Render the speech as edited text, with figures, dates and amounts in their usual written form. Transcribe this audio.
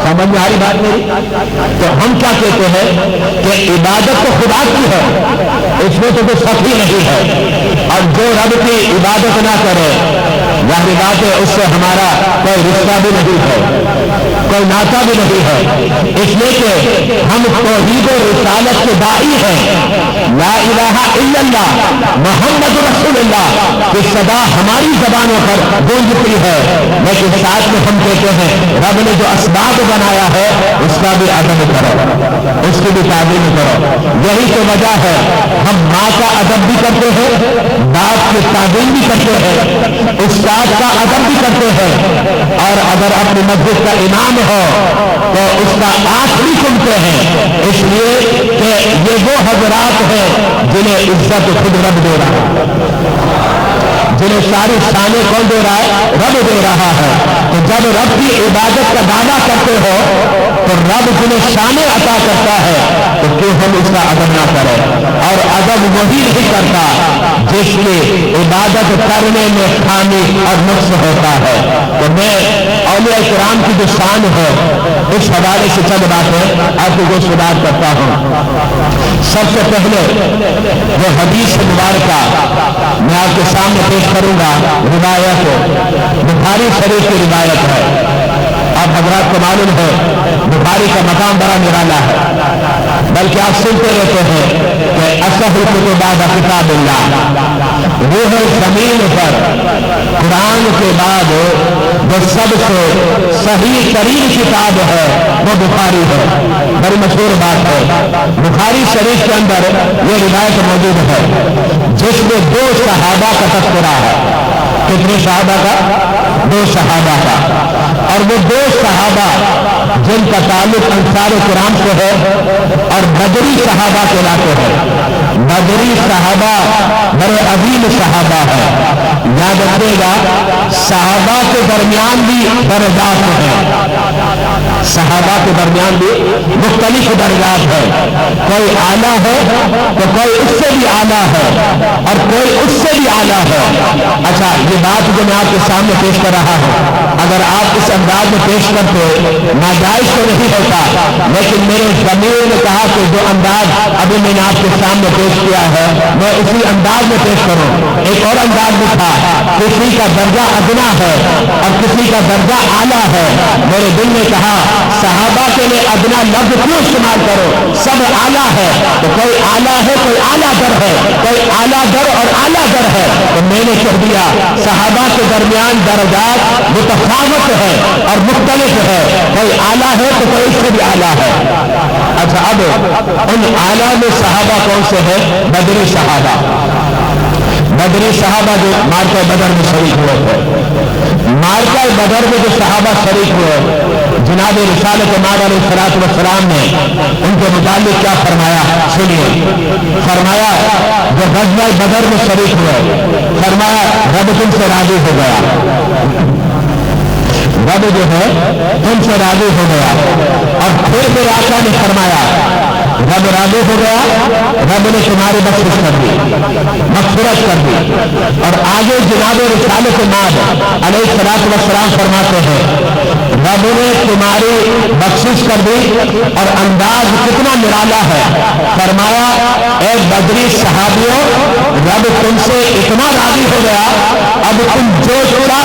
سمجھ میں آ رہی بات میری؟ تو ہم کیا کہتے ہیں کہ عبادت تو خدا کی ہے، اس میں تو کوئی شک ہی نہیں ہے، اور جو رب کی عبادت نہ کرے ظاہر بات ہے اس سے ہمارا کوئی رشتہ بھی نہیں ہے، کوئی ناطہ بھی نہیں ہے، اس لیے کہ ہم توحید و رسالت کے داعی ہیں، لا الہ الا اللہ محمد رسول اللہ کی صدا ہماری زبانوں پر گونجتی ہے، لیکن ساتھ میں ہم کہتے ہیں رب نے جو اسباب بنایا ہے اس کا بھی ادب کرو، اس کی بھی تعظیم کرو۔ یہی تو وجہ ہے ہم ماں کا ادب بھی کرتے ہیں، باپ کی تعظیم بھی کرتے ہیں، استاد کا ادب بھی کرتے ہیں، اور اگر اپنی مسجد کا امام ہو تو اس کا آنکھ بھی سنتے ہیں، اس لیے کہ یہ وہ حضرات ہیں جنہیں عزت خود رب دے رہا ہے، جنہیں ساری شانیں کون دے رہا ہے؟ رب دے رہا ہے۔ تو جب رب کی عبادت کا دعویٰ کرتے ہو تو رب جنہیں شانیں عطا کرتا ہے تو کیوں ہم اس کا ادب نہ کریں؟ اور ادب وہی نہیں کرتا جس کی عبادت کرنے میں خامی اور نقص ہوتا ہے۔ تو میں اولیاء کرام کی جو شان ہے اس حوالے سے چند باتیں آپ کو گزار کرتا ہوں۔ سب سے پہلے وہ حدیث مبارکہ میں آپ کے سامنے پیش کروں گا، روایت بخاری شریف کی روایت ہے۔ آپ حضرات کو معلوم ہے بخاری کا مقام بڑا نرالا ہے، بلکہ آپ سنتے رہتے ہیں کہ اصح الکتب بعد کتاب اللہ، روح زمین پر قرآن کے بعد جو سب سے صحیح ترین کتاب ہے وہ بخاری ہے۔ بڑی مشہور بات ہے، بخاری شریف کے اندر یہ روایت موجود ہے جس میں 2 صحابہ کا تذکرہ ہے۔ کتنے صحابہ کا؟ 2 صحابہ کا، اور وہ 2 صحابہ جن کا تعلق انصار کرام سے ہے اور بدری صحابہ کہلاتے ہیں۔ بدری صحابہ بڑے عظیم صحابہ ہیں، یاد رکھیے گا صحابہ کے درمیان بھی درجات ہیں، صحابہ کے درمیان بھی مختلف درجات ہیں، کوئی اعلیٰ ہے تو کوئی اس سے بھی اعلیٰ ہے اور کوئی اس سے بھی اعلیٰ ہے۔ اچھا یہ بات جو میں آپ کے سامنے پیش کر رہا ہوں اگر آپ اس انداز میں پیش کرتے ناجائز تو نہیں ہوتا، لیکن میرے ضمیر نے کہا کہ جو انداز ابھی میں نے آپ کے سامنے پیش کیا ہے میں اسی انداز میں پیش کروں۔ ایک اور انداز میں تھا کسی کا درجہ ادنا ہے اور کسی کا درجہ اعلیٰ ہے، میرے دل نے کہا صحابہ کے لیے ادنا لفظ کیوں استعمال کرو، سب اعلیٰ ہے، تو کوئی اعلیٰ ہے کوئی اعلیٰ در ہے، کوئی اعلیٰ در اور اعلیٰ در ہے، تو میں نے کہہ دیا صحابہ کے درمیان درجات متفاوت ہے اور مختلف ہے، کوئی اعلیٰ ہے تو کوئی اس سے بھی اعلیٰ ہے۔ اچھا اب ان اعلیٰ میں صحابہ کون سے ہیں؟ بدری صحابہ، بدری صحابہ جو مارکہ بدر میں شریک ہوئے تھے۔ مارکہ بدر میں جو صحابہ شریک ہوئے جناب رسالت مآب علیہ السلام نے ان کے متعلق کیا فرمایا سنیے۔ فرمایا جو غزوہ بدر میں شریک ہوئے فرمایا رب تم سے راضی ہو گیا، رب جو ہے تم سے راضی ہو گیا، اور پھر میرے آقا نے فرمایا رب راضی ہو گیا، رب نے تمہاری بخشش کر دی، مغفرت کر دی۔ اور آگے جناب رسالت مآب علیہ السلام فرماتے ہیں رب نے تمہاری بخشش کر دی، اور انداز کتنا نرالا ہے۔ فرمایا اے بدری صحابیوں رب تم سے اتنا راضی ہو گیا اب تم جو چڑا